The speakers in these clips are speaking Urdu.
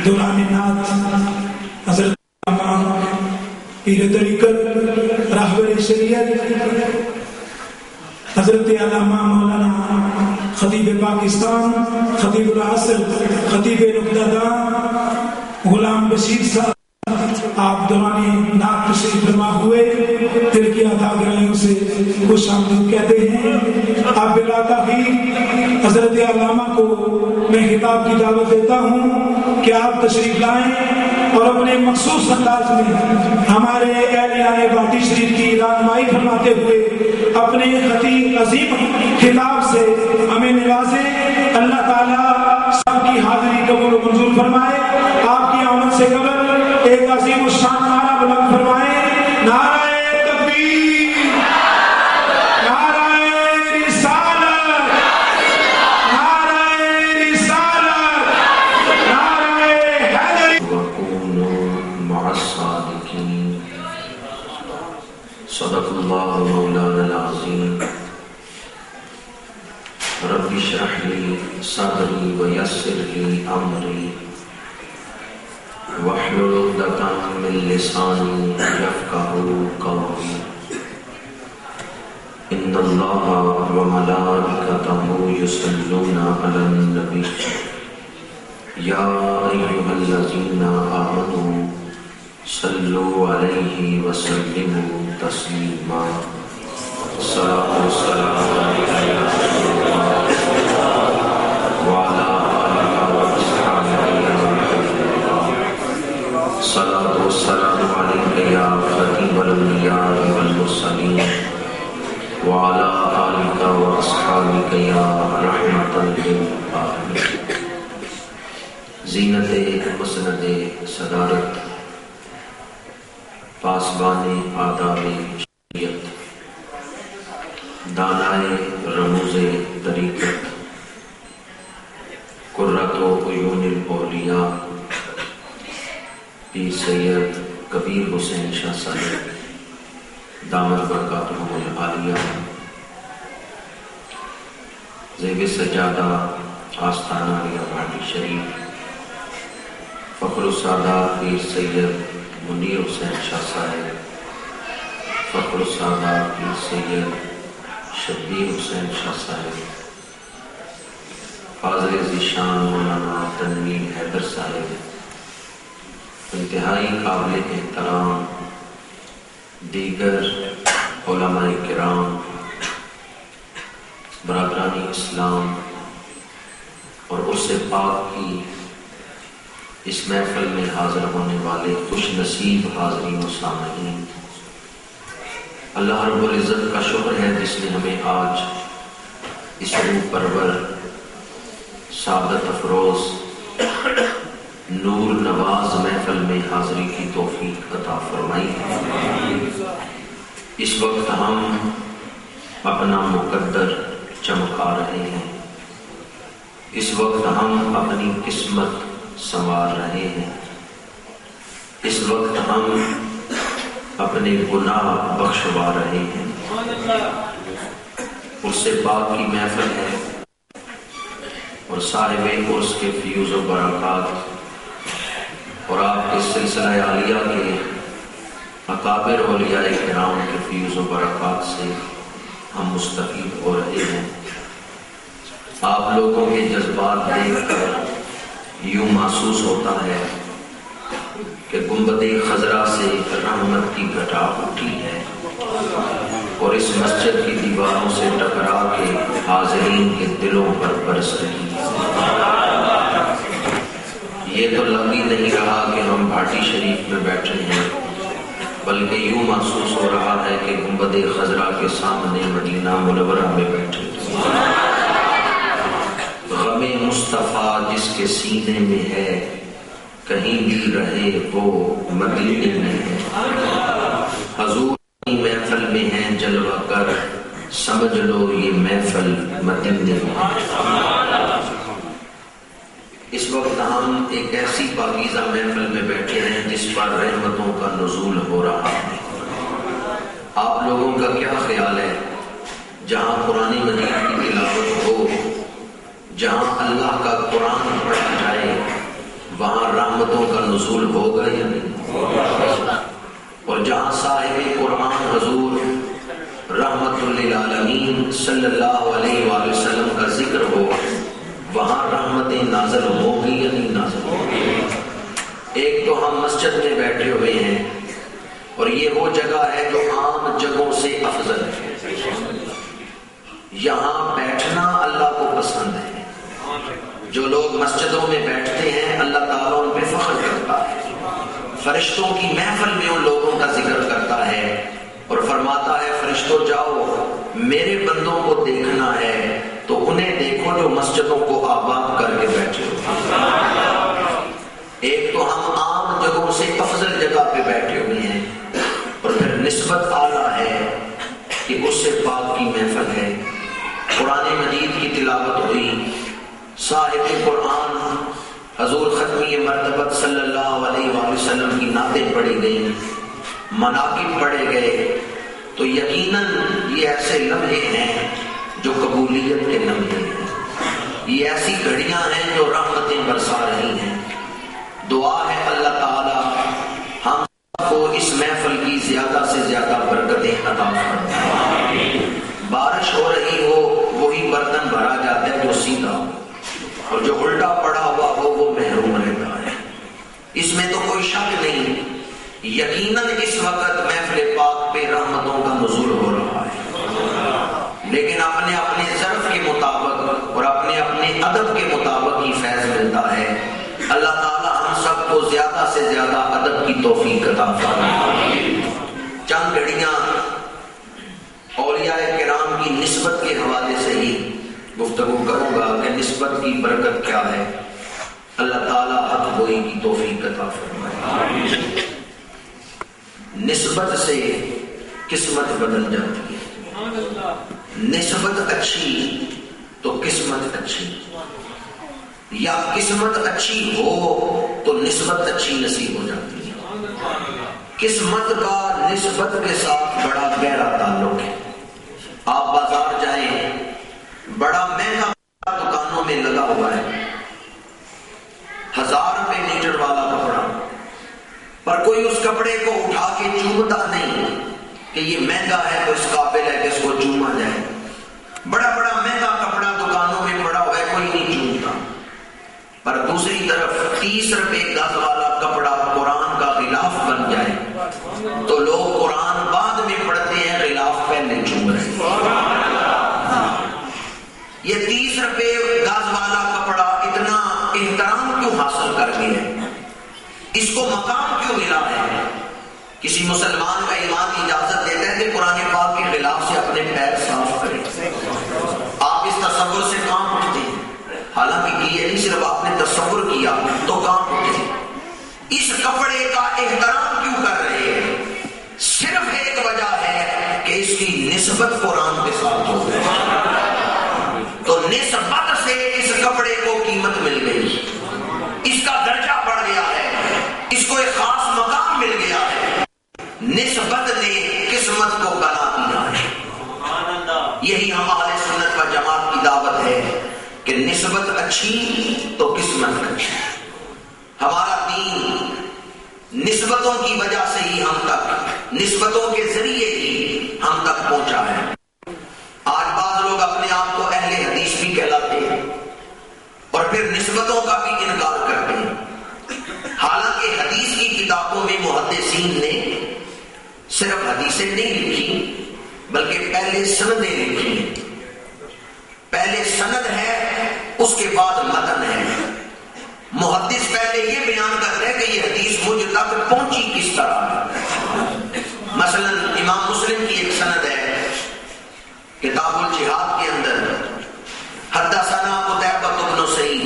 دوران نعت حضرت پیر طریقت راہبر شریعت حضرت علامہ مولانا خطیب پاکستان، خطیب العصر، خطیب نقطہ داں غلام بشیر صاحب، آپ دوران نعت تشریف فرما ہوئے، دل کی عطا گرائیوں سے خوش آمدید کہتے ہیں۔ آپ بلا تاخیر حضرت علامہ کو میں خطاب کی دعوت دیتا ہوں کہ آپ تشریف لائیں اور اپنے مخصوص انداز میں ہمارے اہلیان باٹی شریف کی رہنمائی فرماتے ہوئے اپنے خطیب عظیم خطاب سے ہمیں نوازیں۔ اللہ تعالیٰ سب کی حاضری قبول و منظور فرمائے۔ آپ کی آمد سے قبل ایک عظیم الشان نعرہ بلند فرمائے، نعرہ تکبیر، نعرہ رسالت، نعرہ رسالت، نعرہ حیدری۔ وَكُونُوا مَعَ الصَّادِقِينَ صدق اللہ مولانا العظیم۔ رب اشرح لی صدری ویسر لی امری واحلل عقدۃ من لسانی یفقهوا قولی۔ ان اللہ وملائکتہ یصلون علی النبی یا ایھا الذین آمنوا صلوا علیہ وسلموا تسلیما۔ الصلاۃ والسلام علیکہ یا رسول اللہ وعلی آلہ وصحبہ یا حبیب اللہ۔ الصلاۃ والسلام علیکہ یا خطیب الانبیاء والمرسلین وعلی آلہ واصحابہ یا رحمۃ للعالمین۔ زینت مسند صدارت، پاسبان آداب شریعت، دانائے رموز طریقت، قرۃ عیون الاولیاء پیر سید کبیر حسین شاہ صاحب دامت برکاتہم العالیہ، زیب سجادہ آستانہ ریا بھاٹی شریف، فخر السادات پیر سید منیر حسین شاہ صاحب، فخر السادات پیر سید شبیر حسین شاہ صاحب، حاضر ذیشان مولانا تنویر حیدر صاحب، انتہائی قابل احترام دیگر علماء کرام، برادران اسلام اور عرس پاک کی اس محفل میں حاضر ہونے والے خوش نصیب حاضرین و سامعین، اللہ رب العزت کا شکر ہے جس نے ہمیں آج اس روح پرور، سعادت افروز، نور نواز محفل میں حاضری کی توفیق عطا فرمائی ہے۔ اس وقت ہم اپنا مقدر چمکا رہے ہیں، اس وقت ہم اپنی قسمت سنوار رہے ہیں، اس وقت ہم اپنے گناہ بخشوا رہے ہیں۔ عرس پاک کی محفل ہے اور صاحب عرس کے فیوز و برکات اور آپ کے سلسلہ عالیہ کے اکابر اولیاء کرام کے فیوز و برکات سے ہم مستفید ہو رہے ہیں۔ آپ لوگوں کے جذبات دیکھ کر یوں محسوس ہوتا ہے کہ گنبد خضرا سے رحمت کی گھٹا اٹھی ہے اور اس مسجد کی دیواروں سے ٹکرا کے حاضرین کے دلوں پر برس رہی ہے۔ یہ تو لگ ہی نہیں رہا کہ ہم بھاٹی شریف میں بیٹھے ہیں، بلکہ یوں محسوس ہو رہا ہے کہ گنبد خضرا کے سامنے مدینہ منورہ میں بیٹھے۔ غم مصطفیٰ جس کے سینے میں ہے، کہیں بھی رہے وہ مدینے میں ہے۔ حضور کی محفل میں ہیں جلوہ کر، سمجھ لو یہ محفل مدینے میں ہے۔ اس وقت ہم ایک ایسی پاکیزہ محفل میں بیٹھے ہیں جس پر رحمتوں کا نزول ہو رہا ہے۔ آپ لوگوں کا کیا خیال ہے، جہاں قرآن مجید کی تلاوت ہو، جہاں اللہ کا قرآن پڑھا جائے، وہاں رحمتوں کا نزول ہوگا یا نہیں؟ اور جہاں صاحب قرآن حضور رحمت للعالمین صلی اللہ علیہ وآلہ وسلم کا ذکر ہو، وہاں رحمتیں نازل ہوگی یا نہیں نازل ہوگی؟ ایک تو ہم مسجد میں بیٹھے ہوئے ہیں اور یہ وہ جگہ ہے جو عام جگہوں سے افضل ہے، یہاں بیٹھنا اللہ کو پسند ہے۔ جو لوگ مسجدوں میں بیٹھتے ہیں اللہ تعالیٰ ان پہ فخر کرتا ہے، فرشتوں کی محفل میں ان لوگوں کا ذکر کرتا ہے اور فرماتا ہے فرشتوں جاؤ میرے بندوں کو دیکھنا ہے تو انہیں دیکھو جو مسجدوں کو آباد کر کے بیٹھے ہو۔ ایک تو ہم عام جگہوں سے افضل جگہ پہ بیٹھے ہوئے ہیں اور پھر نسبت اعلیٰ ہے کہ اس سے پاک کی محفل ہے، قرآن مجید کی تلاوت ہوئی، صاحب قرآن حضور ختمی مرتبت صلی اللہ علیہ وآلہ وسلم کی نعتیں پڑھی گئیں، مناقب پڑھے گئے، تو یقیناً یہ ایسے لمحے ہیں جو قبولیت کے لمحے ہیں، یہ ایسی گھڑیاں ہیں جو رحمتیں برسا رہی ہیں۔ دعا ہے اللہ تعالی ہم کو اس محفل کی زیادہ سے زیادہ برکتیں عطا فرمائے۔ بارش ہو رہی ہو وہی برتن بھرا جاتا ہے جو سیدھا ہو، اور جو الٹا پڑا ہوا ہو وہ محروم رہتا ہے، اس میں تو کوئی شک نہیں۔ یقیناً اس وقت محفل پاک پہ رحمتوں کا نزول ہو رہا ہے، لیکن اپنے اپنے ظرف کے مطابق اور اپنے اپنے ادب کے مطابق ہی فیض ملتا ہے۔ اللہ تعالی ہم سب کو زیادہ سے زیادہ ادب کی توفیق عطا فرمائے۔ چند گھڑیاں اولیاء کرام کی نسبت کے حوالے سے ہی گفتگو کروں گا کہ نسبت کی برکت کیا ہے، اللہ تعالی حق گوئی کی توفیق عطا فرمائے۔ نسبت سے قسمت بدل جاتی ہے، نسبت اچھی تو قسمت اچھی، یا قسمت اچھی ہو تو نسبت اچھی نصیب ہو جاتی ہے۔ قسمت کا نسبت کے ساتھ بڑا گہرا تعلق ہے۔ آپ بازار جائیں، بڑا مہنگا دکانوں میں لگا ہوا ہے 1000 روپے میٹر والا کپڑا، پر کوئی اس کپڑے کو اٹھا کے چومتا نہیں کہ یہ مہنگا ہے تو اس قابل ہے کہ اس کو چوما جائے۔ بڑا بڑا مہنگا کپڑا دکانوں میں پڑا ہوا ہے، کوئی نہیں چومتا، پر دوسری طرف 30 روپے گز والا کپڑا قرآن کا غلاف بن جائے تو لوگ قرآن بعد میں پڑھتے ہیں، غلاف پہلے چوم رہے ہیں۔ یہ 30 روپے گز والا کپڑا اتنا احترام کیوں حاصل کر گیا ہے، اس کو مقام کیوں ملا ہے؟ کسی مسلمان کا ایمان اجازت دیتا ہے کہ قرآن پاک کے غلاف سے اپنے پیر صاف کریں؟ آپ اس تصور سے کام اٹھتے ہیں، حالانکہ یہ نہیں صرف آپ نے تصور کیا تو کام اٹھے۔ اس کپڑے کا احترام کیوں کر رہے ہیں؟ صرف ایک وجہ ہے کہ اس کی نسبت قرآن کے ساتھ ہو گئی، تو نسبت سے اس کپڑے کو قیمت مل گئی، اس کا درجہ بڑھ گیا ہے، اس کو ایک خاص مقام مل گیا ہے، نسبت نے قسمت کو بنا دیا ہے۔ یہی ہم اہل سنت و جماعت کی دعوت ہے کہ نسبت اچھی تو قسمت اچھی۔ ہمارا دین نسبتوں کی وجہ سے ہی ہم تک، نسبتوں کے ذریعے ہی ہم تک پہنچا ہے۔ آج بعض لوگ اپنے آپ کو اہل حدیث بھی کہلاتے ہیں اور پھر نسبتوں کا بھی انکار کرتے ہیں، حالانکہ حدیث کی کتابوں میں محدثین نے صرف حدیثیں نہیں لکھی بلکہ پہلے سندیں لکھی ہیں۔ پہلے سند ہے، اس کے بعد متن ہے۔ محدث پہلے یہ بیان کرتے ہیں کہ یہ حدیث مجھ تک پہنچی کس طرح۔ مثلا امام مسلم کی ایک سند ہے کتاب الجہاد کے اندر، حدثنا قتیبہ بن سعید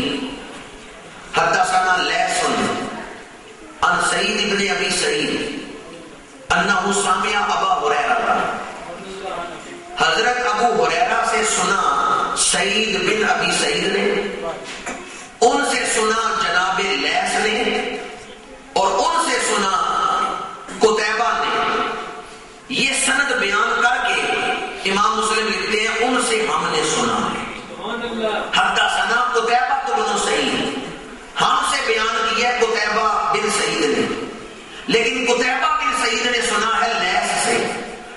حدثنا لیث عن سعید بن ابی سعید انہ سمع ابا ہریرہ، حضرت ابو ہریرہ سے سنا سعید بن ابی سعید نے، ان سے سنا جناب لیث نے، اور ان سے سنا قتیبہ نے۔ یہ سند بیان کر کے امام مسلم لکھتے ہیں ان سے ہم نے سنا ہے۔ حدثنا قتیبہ بن سعید، ہم سے بیان کیا لیکن قتیبہ بن سعید نے سنا ہے لیث سے،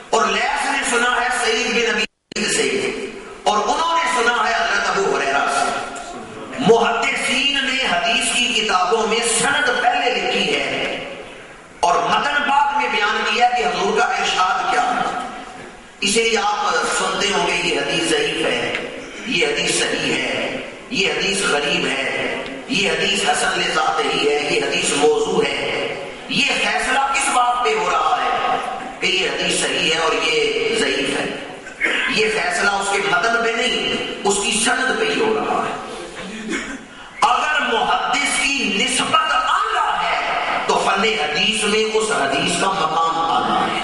اور لیث نے سنا ہے سعید بن ابی سے، اور انہوں نے سنا ہے حضرت ابو ہریرہ سے۔ محدثین نے حدیث کی کتابوں میں سند پہلے لکھی ہے اور متن بعد میں بیان کیا کہ حضور کا ارشاد کیا ہے۔ اسی لیے آپ سنتے ہوں گے یہ حدیث ضعیف ہے، یہ حدیث صحیح ہے، یہ حدیث غریب ہے، یہ حدیث حسن لذات ہی ہے، یہ حدیث موضوع ہے۔ یہ فیصلہ کس بات پہ ہو رہا ہے کہ یہ حدیث صحیح ہے اور یہ ضعیف ہے؟ یہ فیصلہ اس کے متن پہ نہیں، اس کی سند پہ ہی ہو رہا ہے۔ اگر محدث کی نسبت اعلیٰ ہے تو فن حدیث میں اس حدیث کا مقام اعلیٰ ہے۔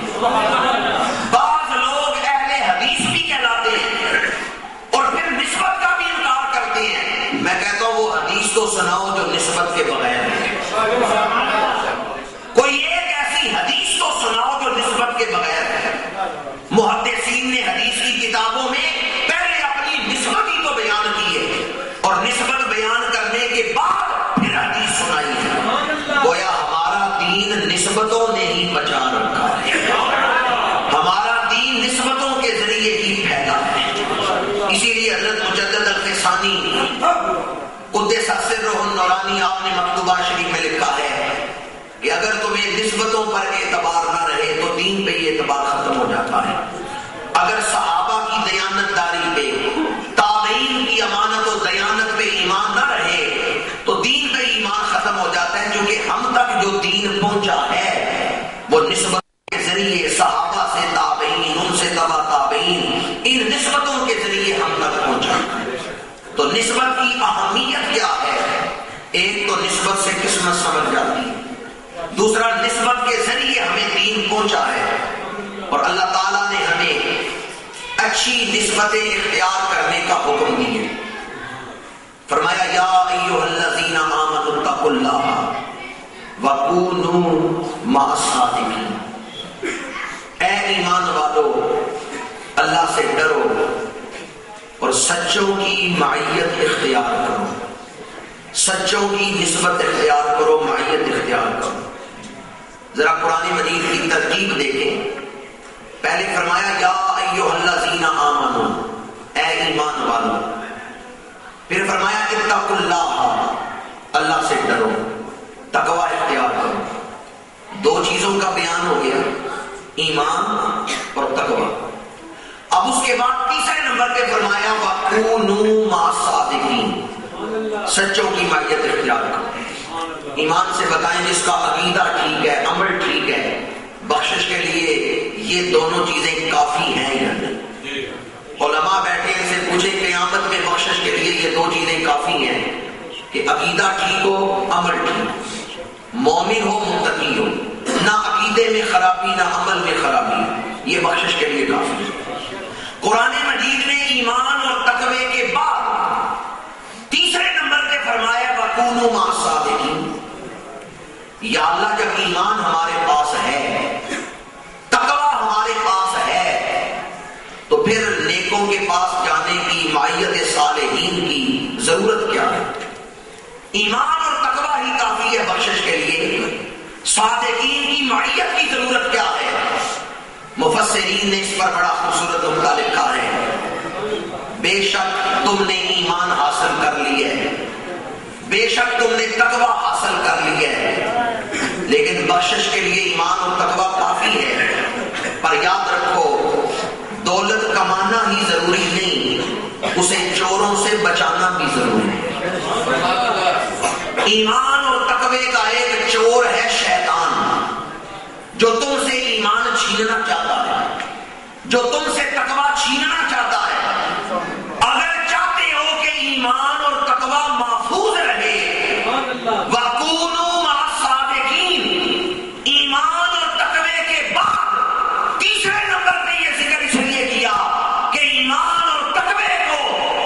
بعض لوگ اہل حدیث بھی کہلاتے ہیں اور پھر نسبت کا بھی انکار کرتے ہیں۔ میں کہتا ہوں وہ حدیث تو سناؤ جو نسبت کے بغیر ہے۔ کوئی ایک ایسی حدیث تو سناؤ جو نسبت کے بغیر ہے۔ محدثین نے حدیث کی کتابوں میں پہلے اپنی نسبت ہی تو بیان کی ہے اور نسبت بیان کرنے کے بعد پھر حدیث سنائی ہے۔ گویا ہمارا دین نسبتوں نے ہی بچا رکھا ہے، ہمارا دین نسبتوں کے ذریعے ہی پھیلا ہے۔ اسی لیے حضرت مجدد الفسانی قدس سرہ النورانی آپ نے مکتوبہ شریف میں لکھا ہے کہ اگر تمہیں نسبتوں پر اعتبار نہ رہے تو دین پہ یہ اعتبار ختم ہو جاتا ہے۔ اگر صحابہ کی دیانت داری پہ، تابعین کی امانت و دیانت پہ ایمان نہ رہے تو دین پہ ایمان ختم ہو جاتا ہے، کیونکہ ہم تک جو دین پہنچا ہے وہ نسبت کے ذریعے صحابہ سے تابعین، ان سے تبع تابعین، ان نسبتوں کے ذریعے ہم تک پہنچا۔ تو نسبت کی اہمیت کیا ہے؟ ایک تو نسبت سے قسمت سمجھ جاتی ہے، دوسرا نسبت کے ذریعے ہمیں دین پہنچا ہے، اور اللہ تعالیٰ نے ہمیں اچھی نسبتیں اختیار کرنے کا حکم دیا۔ فرمایا یا ایھا الذین آمنوا اتقوا اللہ وکونوا مع الصادقین، اے ایمان والو اللہ سے ڈرو اور سچوں کی معیت اختیار کرو، سچوں کی نسبت اختیار کرو، معیت اختیار کرو۔ ذرا قرآن مجید کی ترتیب دیکھیں۔ پہلے فرمایا یا ایھا الذین آمنوا، اے ایمان والو، پھر فرمایا اتقوا اللہ، اللہ سے ڈرو، تقوی اختیار کرو۔ دو چیزوں کا بیان ہو گیا، ایمان اور تقوی۔ اب اس کے بعد تیسرے نمبر پہ فرمایا وَكُونُوا مَعَ الصَّادِقِينَ، سچوں کی معیت اختیار کرو۔ ایمان سے بتائیں جس کا عقیدہ ٹھیک ہے، عمل ٹھیک ہے، بخشش کے لیے یہ دونوں چیزیں کافی ہیں یا نہیں؟ علماء بیٹھے ان سے پوچھیں قیامت میں بخشش کے لیے یہ دو چیزیں کافی ہیں کہ عقیدہ ٹھیک ہو، عمل ٹھیک، مومن ہو، متقی ہو، نہ عقیدے میں خرابی نہ عمل میں خرابی، یہ بخشش کے لیے کافی ہے۔ قرآن مجید نے ایمان اور تقوی کے بعد تیسرے نمبر پہ فرمایا وَكُونُوا مَعَ الصَّادِقِينَ۔ یا اللہ جب ایمان ہمارے پاس ہے، تقوی ہمارے پاس ہے، تو پھر نیکوں کے پاس جانے کی، معیت صالحین کی ضرورت کیا ہے؟ ایمان اور تقوی ہی کافی ہے بخشش کے لیے، صادقین کی معیت کی ضرورت کیا ہے؟ مفسرین نے اس پر بڑا خوبصورت جملہ لکھا ہے، بے شک تم نے ایمان حاصل کر لی ہے، بے شک تم نے تقوی حاصل کر لی ہے، لیکن بخشش کے لیے ایمان اور تقوی کافی ہے، پر یاد رکھو دولت کمانا ہی ضروری نہیں، اسے چوروں سے بچانا بھی ضروری ہے۔ ایمان اور تقوی کا ایک چور ہے شیطان، جو تم سے ایمان چھیننا چاہتا ہے، جو تم سے تقوی چھیننا چاہتا ہے۔ اگر چاہتے ہو کہ ایمان اور تقوی محفوظ رہے، وَكُونُوا مَعَ الصَّادِقِينَ، ایمان اور تقوی کے بعد تیسرے نمبر پہ یہ ذکر اس لیے کیا کہ ایمان اور تقوی کو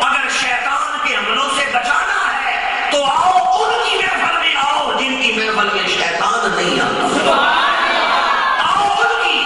اگر شیطان کے حملوں سے بچانا ہے تو آؤ ان کی محفل میں آؤ جن کی محفل میں شیطان نہیں آتا۔ آؤ ان کی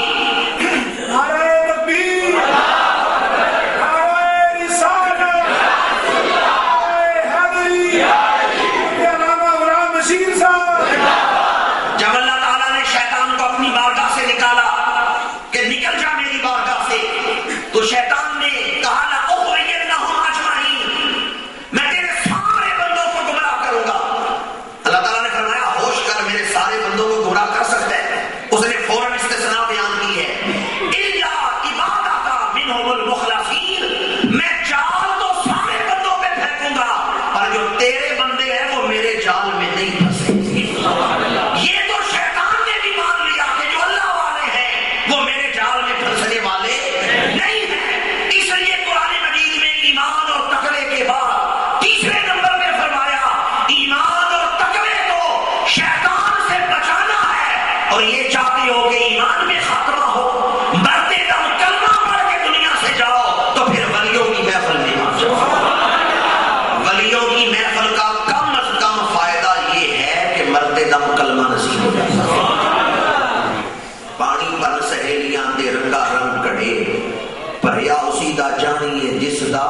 دا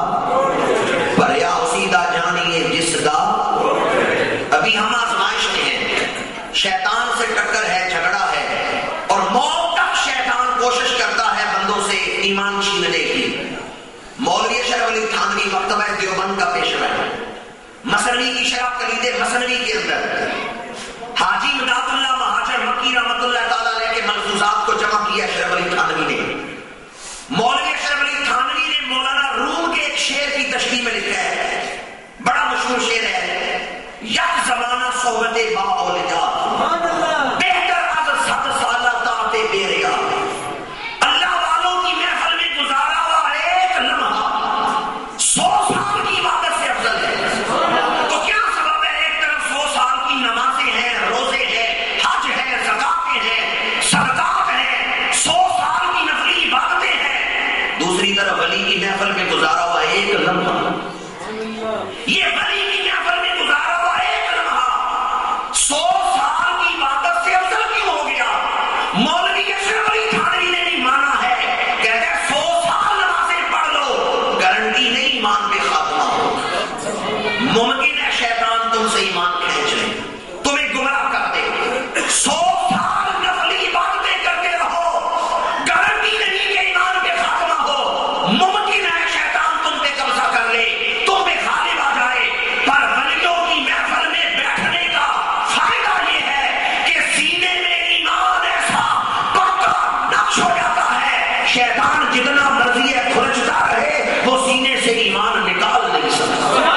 پریا اسی دا جانیے جس دا. ابھی ہم آزمائش میں ہیں، شیطان سے ٹکر ہے، جھگڑا ہے، اور موت تک شیطان کوشش کرتا ہے بندوں سے ایمان چھیننے کی. مولوی اشرف علی تھانوی مکتبہ دیوبند کا پیشوا ہے، مثنوی کی شرح کلید مثنوی کے اندر حاجی مداد اللہ مہاجر مکی رحمۃ اللہ تعالیٰ علیہ کے ملفوظات کو جمع کیا اشرف علی تھانوی نے. مولوی اشرف علی تھانوی نے مولانا روم کے ایک شعر کی تشریح میں لکھا ہے، بڑا مشہور شعر ہے، یک زمانہ صحبت با اولیاء بہتر از 7 سالہ طاعت بے ریا. اللہ والوں کی محفل میں گزارا ہوا ایک لمحہ 100 سال کی عبادت سے افضل ہے. تو کیا سبب ہے؟ ایک طرف 100 سال کی نمازیں ہیں، روزے ہیں، حج ہے، زکاتیں ہیں، صدقات ہیں، 100 سال کی نفلی عبادتیں ہیں. دوسری طرف ولی کی محفل میں گزارا ہوا ایک لمحہ، یہ ولی کی محفل میں گزارا ہوا ایک لمحہ 100 سال کی عبادت سے افضل کیوں ہو گیا؟ مولوی اشرف علی تھانوی نے بھی مانا ہے، کہتے ہیں 100 سال نمازیں پڑھ لو، گارنٹی نہیں ایمان پہ خاتمہ ہو. ممکن ہے شیطان تم سے ایمان کھینچ لے، تمہیں گمراہ کر دے. 100 سال نفلی عبادتیں کرتے رہو، گارنٹی نہیں کہ ایمان پہ خاتمہ ہو. ممکن ہے شیطان تم پہ قبضہ کر لے، تم پہ غالب آ جائے. پر ولیوں کی محفل میں بیٹھنے کا فائدہ یہ ہے کہ سینے میں ایمان ایسا پکا نقش ہو جاتا ہے، شیطان جتنا مرضی ہے کھرچتا رہے، وہ سینے سے ایمان نکال نہیں سکتا.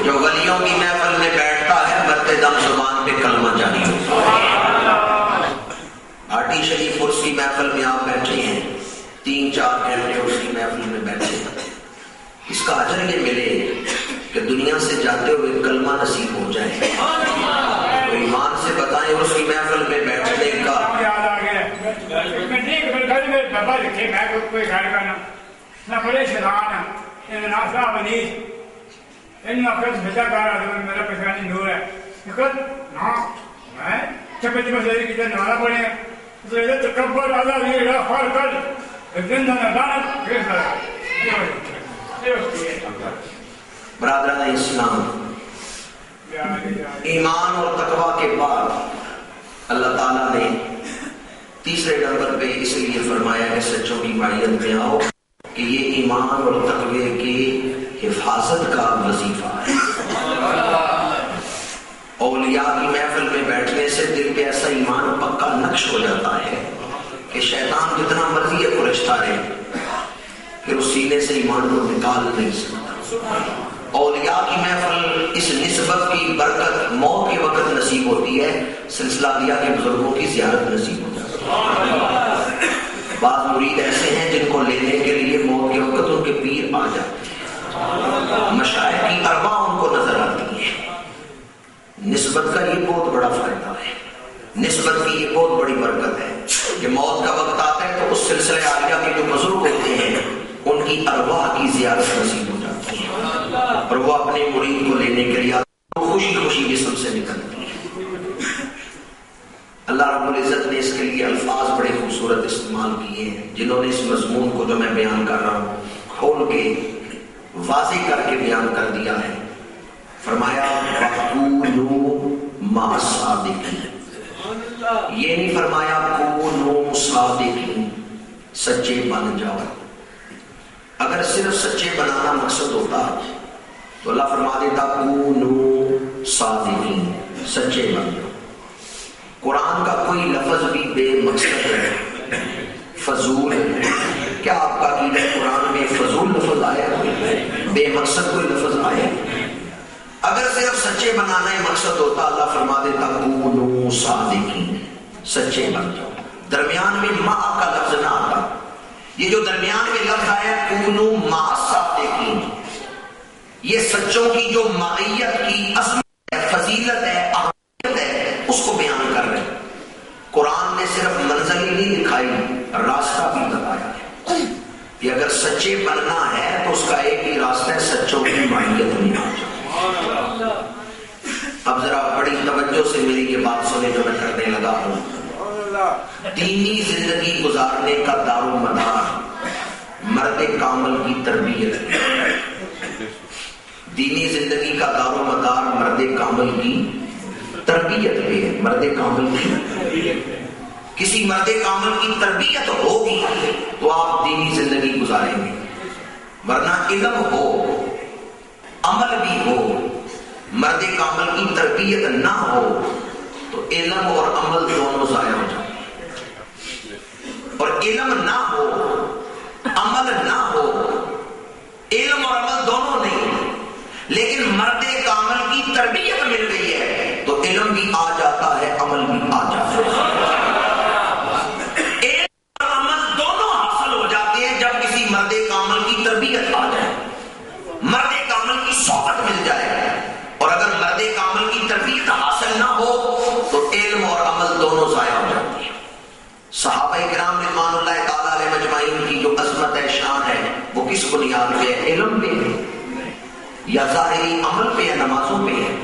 جو ولیوں کی محفل میں بیٹھتا ہے مرتے دم زبان پہ کلمہ جاری ہوتا ہے. آٹی شریف عرس کی محفل میں آپ بیٹھے ہیں، 3-4 گھنٹے اس کی محفل میں بیٹھے ہیں، اس کا اجر یہ ملے کہ دنیا سے جاتے ہوئے کلمہ نصیب ہو جائے. تو ایمان سے بتائیں اس کی محفل میں بیٹھنے کا برادران اسلام، ایمان اور تقویٰ کے بعد اللہ تعالیٰ نے تیسرے نمبر پہ اس لیے فرمایا کہ سچوں کی معیت میں آؤ کہ یہ ایمان اور تقوی کی حفاظت کا وظیفہ ہے. اولیاء کی محفل میں بیٹھنے سے دل پہ ایسا ایمان پکا نقش ہو جاتا ہے کہ شیطان جتنا مرضی ہے کھرچتا رہے، پھر اس سینے سے ایمان کو نکال نہیں سکتا. اولیاء کی محفل اس نسبت کی برکت موت کے وقت نصیب ہوتی ہے، سلسلہ انبیاء کے بزرگوں کی زیارت نصیب ہو جاتی ہے. بعض مرید ایسے ہیں جن کو لینے کے لیے موت کے وقت ان کے پیر آ جاتے ہیں، مشائخ کی ارواح ان کو نظر آتی ہے. نسبت کا یہ بہت بڑا فائدہ ہے، نسبت کی یہ بہت بڑی برکت ہے کہ موت کا وقت آتا ہے تو اس سلسلے عالیہ کے جو بزرگ ہوتے ہیں ان کی ارواح کی زیارت نصیب ہو جاتی ہے، اور وہ اپنے مرید کو لینے کے لیے خوشی خوشی جسم سے نکلتی ہے. اللہ رب العزت نے اس کے لیے الفاظ بڑے خوبصورت استعمال کیے ہیں، جنہوں نے اس مضمون کو جو میں بیان کر رہا ہوں کھول کے واضح کر کے بیان کر دیا ہے. فرمایا وَقُولُوا مَعَ الصَّادِقِينَ، یہ نہیں فرمایا کونوا صادقین، سچے بن جاؤ. اگر صرف سچے بنانا مقصد ہوتا تو اللہ فرما دیتا کونوا صادقین، سچے بن جاؤ. قرآن کا کوئی لفظ بھی بے مقصد ہے، فضول ہے. کیا آپ کا عقیدہ قرآن میں فضول لفظ آیا ہے؟ بے مقصد کوئی لفظ آیا ہے؟ اگر صرف سچے بنانا ہی مقصد ہوتا اللہ فرما دیتا کونوا صادقین، سچے بن جاؤ. درمیان میں ما کا لفظ نہ آتا. یہ جو درمیان میں لفظ آیا کونوا مع الصادقین، یہ سچوں کی جو معیت کی عظمت ہے، فضیلت ہے، اہمیت ہے، اس کو بیان کر رہے ہیں. قرآن نے صرف منزل ہی نہیں دکھائی، راستہ بھی بتایا ہے کہ اگر سچے بننا ہے تو اس کا ایک ہی راستہ ہے، سچوں کی معیت میں آ جاؤ. اب ذرا بڑی توجہ سے میری یہ بات سنیں جو میں کرنے لگا ہوں. دینی زندگی گزارنے کا دار و مدار مرد کامل کی تربیت ہے. دینی زندگی کا دار و مدار مرد کامل کی تربیت پہ ہے. مرد کامل کی کسی مرد کامل کی تربیت ہوگی تو آپ دینی زندگی گزاریں گے، ورنہ علم ہو عمل بھی ہو مرد کامل کی تربیت نہ ہو تو علم اور عمل دونوں ضائع ہو جائیں. اور علم نہ ہو عمل نہ ہو، علم اور عمل دونوں نہیں لیکن مرد کامل کی تربیت مل گئی ہے تو علم بھی آ جاتا ہے عمل بھی آ جاتا ہے. علم اور عمل دونوں حاصل ہو جاتے ہیں جب کسی مرد کامل کی تربیت آ جائے، مرد کامل کی صحبت مل جائے. اور اگر مرد کامل کی تربیت حاصل نہ ہو تو علم اور عمل دونوں ضائع ہو جاتے ہیں. صحابہ کرام رضوان اللہ تعالی علیہ مجمعین کی جو عظمت ہے شان ہے وہ کس بنیاد پہ ہے؟ علم پہ ہے یا ظاہری عمل پہ ہے، نمازوں پہ ہے.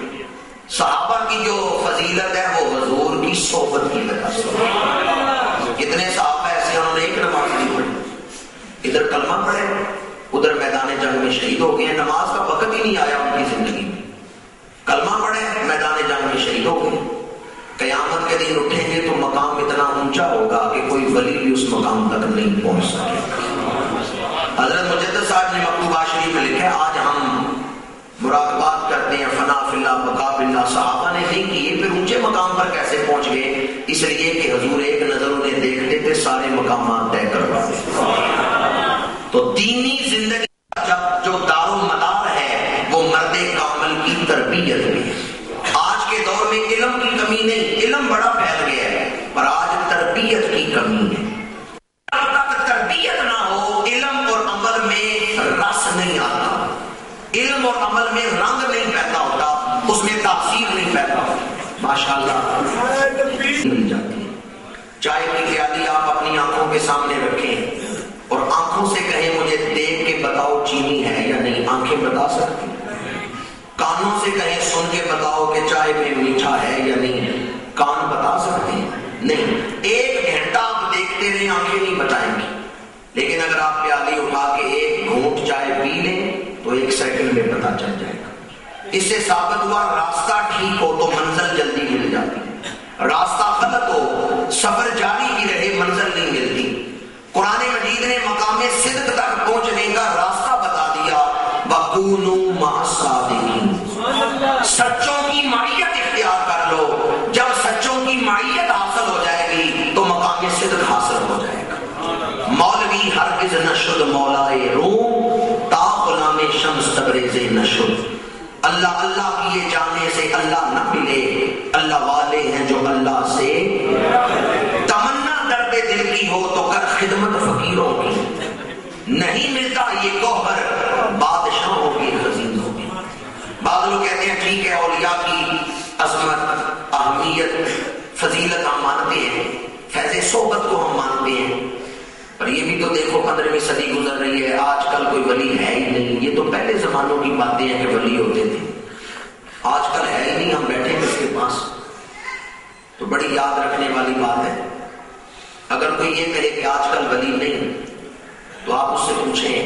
صحابہ کی جو فضیلت ہے وہ حضور کی صحبت کی وجہ سے. کتنے صحابہ ایسے انہوں نے ایک نماز نہیں پڑھی، ادھر کلمہ پڑھے ادھر میدان جنگ میں شہید ہو گئے. نماز کا وقت ہی نہیں آیا ان کی زندگی میں، کلمہ پڑھے میدان جنگ میں شہید ہو گئے. قیامت کے دن اٹھیں گے تو مقام اتنا اونچا ہوگا کہ کوئی ولی بھی اس مقام تک نہیں پہنچ سکے. حضرت مجدد صاحب نے مکتوبات شریف میں لکھا ہے آج ہم مراقبات کرتے ہیں فنا فی اللہ بقا فی اللہ. صحابہ نے نہیں کیے پھر اونچے مقام پر کیسے پہنچ گئے؟ اس لیے کہ حضور ایک نظر انہیں دیکھتے تھے سارے مقامات طے کرواتے. تو دینی زندگی کا جو دار و مدار ہے وہ مرد کامل کی تربیت میں. آج کے دور میں علم کی کمی نہیں، علم بڑا پھیل گیا ہے پر آج تربیت کی کمی ہے. جب تک تربیت نہ ہو علم اور عمل میں رس نہیں آتا، علم اور عمل میں رنگ نہیں پیدا ہوتا، اس میں تاثیر نہیں پیدا ہوتی. ماشاءاللہ مل جاتی ہے. چائے کی پیالی آپ اپنی آنکھوں کے سامنے رکھیں اور آنکھوں سے کہیں مجھے دیکھ کے بتاؤ چینی ہے یا نہیں، آنکھیں بتا سکتی. کانوں سے کہیں سن کے بتاؤ کہ چائے میں میٹھا ہے یا نہیں، کان بتا سکتے ہیں؟ نہیں. ایک گھنٹہ آپ دیکھتے رہیں آنکھیں نہیں بتائیں گی، لیکن اگر آپ پیالی اٹھا کے ایک گھونٹ چائے پی لیں تو ایک سیکنڈ میں پتا چل جائے گا. اس سے ثابت ہوا راستہ ٹھیک ہو تو منزل جلدی مل جاتی ہے، راستہ غلط ہو سفر جاری بھی رہے منزل نہیں ملتی. قرآن مجید نے مقام صدق تک پہنچنے کا راستہ بتا دیا، وَكُونُوا مَعَ الصَّادِقِينَ. سچوں کی معیت اختیار کر لو. جب سچوں کی معیت حاصل ہو جائے گی تو مقام صدق حاصل ہو جائے گا. مولوی ہرگز نشد مولائے روم تا غلام شمس تبریز نشد. اللہ اللہ کیے جانے سے اللہ نہ ملے، اللہ والے ہیں جو اللہ سے. تمنا درد دل کی ہو تو کر خدمت فقیروں کی، نہیں ملتا یہ گوہر بادشاہوں کی خزینوں کی. بعض لوگ کہتے ہیں ٹھیک ہے اولیاء کی عظمت اہمیت فضیلت ہم مانتے ہیں، فیض صحبت کو ہم مانتے ہیں، پر یہ بھی تو دیکھو 15ویں صدی گزر رہی ہے آج کل کوئی ولی ہے ہی نہیں. یہ تو پہلے زمانوں کی باتیں ہیں کہ ولی ہوتے تھے، آج کل ہے ہی نہیں. ہم بیٹھے اس کے پاس تو بڑی یاد رکھنے والی بات ہے. اگر کوئی یہ کہے کہ آج کل ولی نہیں تو آپ اس سے پوچھیں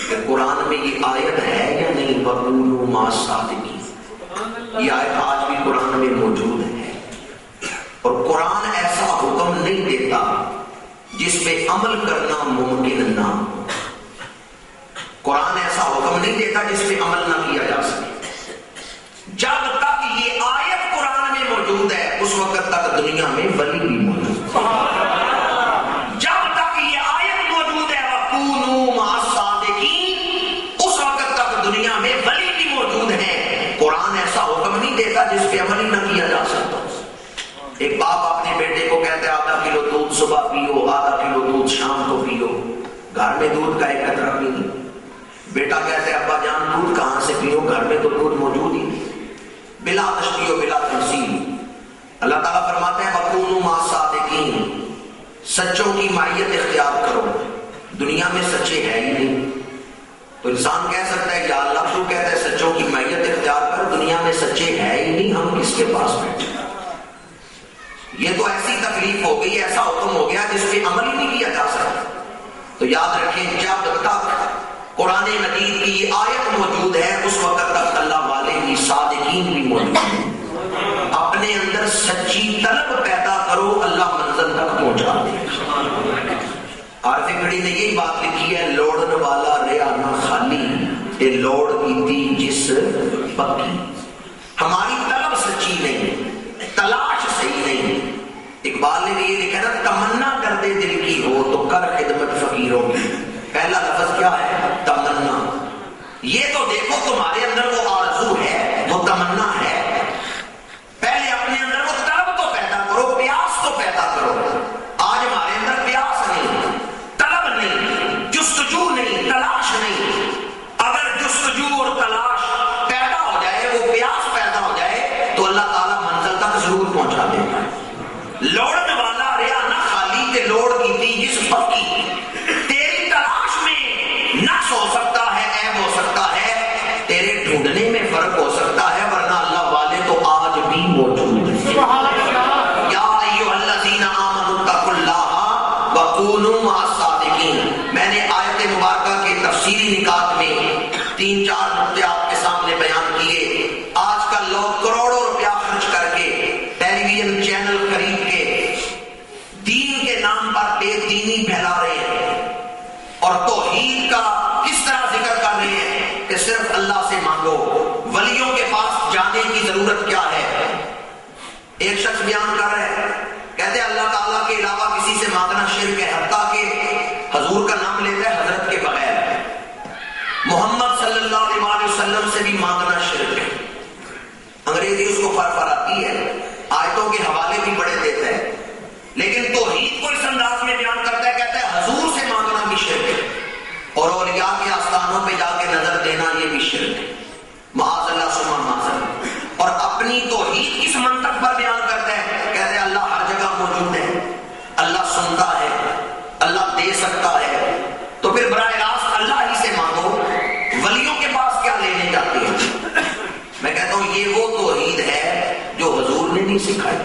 کہ قرآن میں یہ آیت ہے یا نہیں، وَقُولُوا مَعَ الصَّادِقِينَ. یہ آیت آج بھی قرآن میں موجود ہے اور قرآن ایسا حکم نہیں دیتا جس پہ عمل کرنا ممکن نہ ہو. قرآن ایسا حکم نہیں دیتا جس پہ عمل نہ کیا جا سکے. جب تک یہ آیت قرآن میں موجود ہے اس وقت تک دنیا میں ولی بھی موجود ہے. جب تک یہ آیت موجود ہے وَكُونُوا مَعَ الصَّادِقِينَ اس وقت تک دنیا میں ولی بھی موجود ہیں. قرآن ایسا حکم نہیں دیتا جس پہ عمل ہی نہ کیا جا سکتا. ایک باپ اپنے بیٹے کو کہتے ہیں آدھا کلو دودھ صبح پیو، آدھا کلو دودھ شام کو پیو. گھر میں دودھ کا ایک قطرہ بھی نہیں. بیٹا کہتے ہیں ابا جان دودھ کہاں سے پیو، گھر میں تو دودھ موجود ہی نہیں. بلا تشبیہ و بلا تمثیل. اللہ تعالیٰ فرماتے ہیں وَكُونُوا مَعَ الصَّادِقِينَ. سچوں کی معیت اختیار کرو. دنیا میں سچے ہے ہی نہیں تو انسان کہہ سکتا ہے یا اللہ تو کہتا ہے سچوں کی معیت اختیار کر، دنیا میں سچے ہے ہی نہیں، ہم کس کے پاس بیٹھے. یہ تو ایسی تکلیف ہو گئی, ایسا حکم ہو گیا جس پہ عمل ہی نہیں کیا جا سکتا. تو یاد رکھیں جب تک قرآن مجید کی یہ آیت موجود ہے اس وقت تک اللہ والے بھی صادقین بھی موجود ہیں. اپنے اندر سچی طلب پیدا کرو, اللہ منزل تک پہنچا دے. عارف گھڑی نے یہی بات لکھی ہے, لوڑن والا ریا نہ خالی تے لوڑ کیتی جس پکی. ہماری طلب سچی نہیں, تلاش صحیح نہیں. اقبال نے بھی یہ لکھا نا, تمنا دردے دل کی ہو تو کر خدمت فقیروں کی. پہلا لفظ کیا ہے؟ تمنا. یہ تو دیکھو تمہارے اندر وہ آرزو ہے, وہ تمنا ہے. پہلے اپنے اندر وہ طلب تو پیدا کرو, پیاس تو پیدا کرو. آج ہمارے اندر پیاس نہیں, طلب نہیں, جستجو نہیں, تلاش نہیں. اگر جستجو اور تلاش پیدا ہو جائے, وہ پیاس پیدا ہو جائے, تو اللہ تعالیٰ منزل تک ضرور پہنچا دیتا ہے. لوڑن والا ریا نہ خالی تے لوڑ کی تھی جس پکی. تیری تلاش میں نقص ہو سکتا ہے, عیب ہو سکتا ہے, تیرے ڈھونڈنے میں فرق ہو سکتا ہے, ورنہ اللہ والے تو آج بھی موجود ہیں. یا ایھا الذین آمنوا اتقوا اللہ وکونوا مع الصادقین. میں نے آیت مبارکہ کے تفسیری نکات میں 3-4 نقطے آپ کے سامنے بیان کیے. آج کل لوگ کروڑوں روپیہ خرچ کر کے ٹیلی ویژن چینل خرید کے دین کے نام پر بے دینی پھیلا رہے ہیں, اور توحید کا کس طرح ذکر کر رہے ہیں کہ صرف اللہ سے مانگو. ولیوں کے پاس جانے کی ضرورت کیا ہے؟ ایک شخص بیان کر رہے ہیں, کہتے ہیں اللہ تعالیٰ کے علاوہ کسی سے مانگنا شرک ہے, حتیٰ کہ حضور کا نام لیتا ہے حضرت کے بغیر. محمد صلی اللہ علیہ وسلم سے بھی مانگنا شرک ہے. انگریزی اس کو فرفراتی ہے, آیتوں کے حوالے بھی بڑے دیتا ہے, لیکن توحید کو اس انداز میں بیان کرتا ہے, کہتا ہے حضور سے مانگنا بھی شرک ہے, اور اولیاء کے آستانوں پہ جا کے نظر دینا یہ بھی شرک ہے. معاذ اللہ ثم معاذ اللہ. اور اپنی توحید کس منطق پر بیان کرتا ہے, کہتے ہیں اللہ ہر جگہ موجود ہے, اللہ سنتا ہے, اللہ دے سکتا ہے. تو پھر براہ راست اللہ ہی سے مانگو, ولیوں کے پاس کیا لینے جاتے ہیں؟ میں کہتا ہوں یہ وہ توحید ہے جو حضور نے نہیں سکھائی.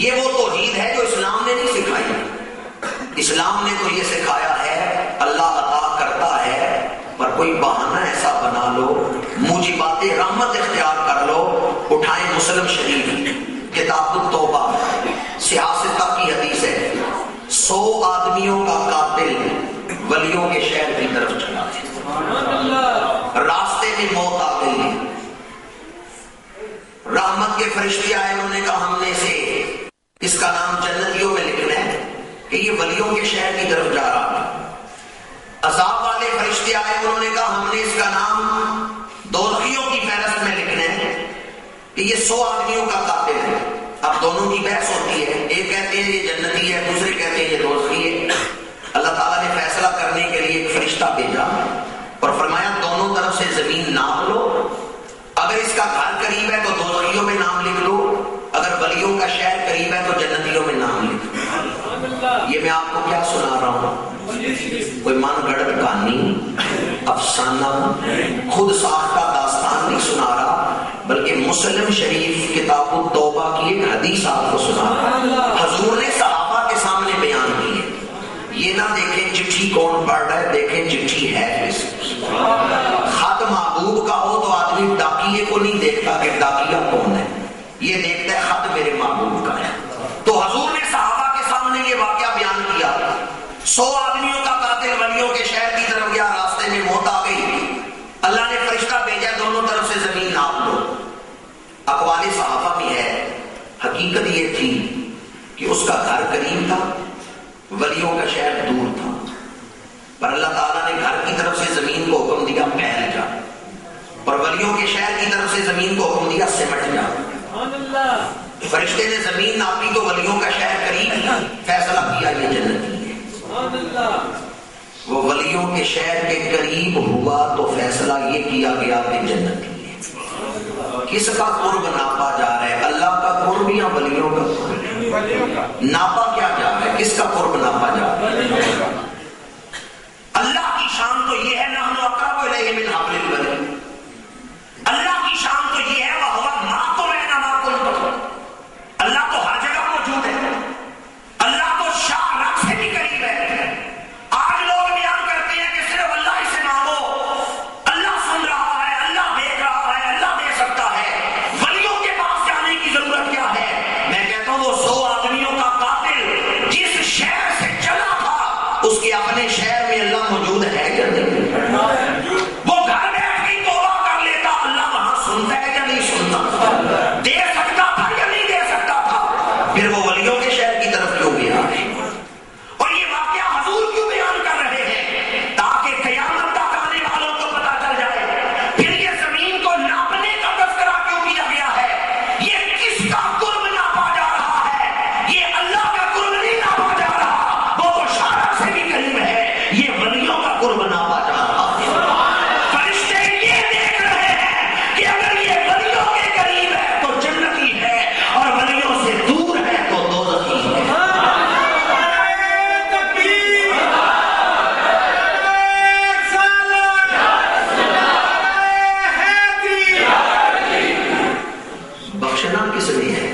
یہ وہ توحید ہے جو اسلام نے نہیں سکھائی. اسلام نے تو یہ سکھایا ہے اللہ عطا کرتا ہے, پر کوئی بہانہ ایسا بنا لو, موجبات رحمت اختیار کر لو. اٹھائیں مسلم شریف کتاب التوبہ, سیاستہ کی حدیث ہے, 100 آدمیوں کا قاتل ولیوں کے شہر کی طرف چلا ہے. راستے میں موت آ گئی, رحمت کے فرشتے آئے, انہوں نے کہا ہم نے سے اس کا نام جنتیوں میں لکھنا ہے کہ یہ ولیوں کے شہر کی طرف جا رہا ہے. عذاب والے فرشتے آئے, انہوں نے کہا ہم نے اس کا نام دوزخیوں کی فہرست میں لکھنا ہے کہ یہ 100 آدمیوں کا قاتل ہے. اب دونوں کی بحث ہوتی ہے, ایک کہتے ہیں یہ جنتی ہے, دوسرے کہتے ہیں یہ دوزخی ہے. اللہ تعالیٰ نے فیصلہ کرنے کے لیے ایک فرشتہ بھیجا اور فرمایا دونوں طرف سے زمین ناپ لو, اگر اس کا گھر قریب ہے تو دوزخیوں میں نام لکھ لو, اگر ولیوں کا شہر قریب ہے تو جنتیوں میں نام لکھ لو. یہ میں آپ کو کیا سنا رہا ہوں؟ کوئی من گڑھ کہانی, افسانہ, خود ساختہ داستان نہیں سنا رہا, بلکہ مسلم شریف کتاب التوبہ کی ایک حدیث آپ کو سنا رہا. حضور نے صحابہ کے سامنے بیان کی ہے. یہ نہ دیکھیں چٹھی کون پڑھ رہا ہے, دیکھیں چٹھی ہے کس. خط محبوب کا ہو تو آدمی ڈاکیے کو نہیں دیکھتا کہ ڈاکیا کون ہے, یہ دیکھتا ہے خط میرے محبوب کا ہے. تو حضور نے صحابہ کے سامنے یہ واقعہ بیان کیا, 100 آدمیوں کا قاتل ولیوں کے شہر کی طرف گیا, راستے میں موت آ گئی, اللہ نے فرشتہ بھیجا دونوں طرف سے زمین ناپ لو. اقوال صحابہ میں ہے, حقیقت یہ تھی کہ اس کا گھر قریب تھا, ولیوں کا شہر دور تھا, پر اللہ تعالیٰ نے گھر کی طرف سے زمین کو حکم دیا پھیل جا, اور ولیوں کے شہر کی طرف سے زمین کو حکم دیا سمٹ جا. فرشتے نے زمین ناپی تو ولیوں کا شہر قریب, فیصلہ کیا یہ جنتی ہے. وہ ولیوں کے شہر کے قریب ہوا تو فیصلہ یہ کیا گیا کہ جنتی ہے. کس کا قرب ناپا جا رہا ہے, اللہ کا قرب یا ولیوں کا قرب؟ ناپا کیا جا رہا ہے, کس کا قرب ناپا جا رہا ہے؟ اللہ کی شان تو یہ ہے نحن اقرب الیہ من حبل الورید. اللہ کی شان تو یہ ہے وَهُوَ مَعَكُمْ پھر وہ ولیوں کے شہر کی طرف کیوں گیا ہے؟ اور یہ واقعہ حضور کیوں بیان کر رہے ہیں؟ تاکہ قیامت تک آنے والوں کو پتا چل جائے۔ پھر یہ زمین کو ناپنے کا تذکرہ کیوں کیا گیا ہے؟ یہ کس کا قرب ناپا جا رہا ہے؟ یہ اللہ کا قرب نہیں ناپا جا رہا، وہ تو شارع سے بھی قریب ہے، یہ ولیوں کا قرب ناپا جا رہا ہے۔ فرشتے یہ دیکھ رہے ہیں کہ اگر یہ ولیوں کے قریب ہے تو جنتی ہے، اور ولیوں سے دور ہے تو دوزخی ہے۔ بخشنا کس نے ہے؟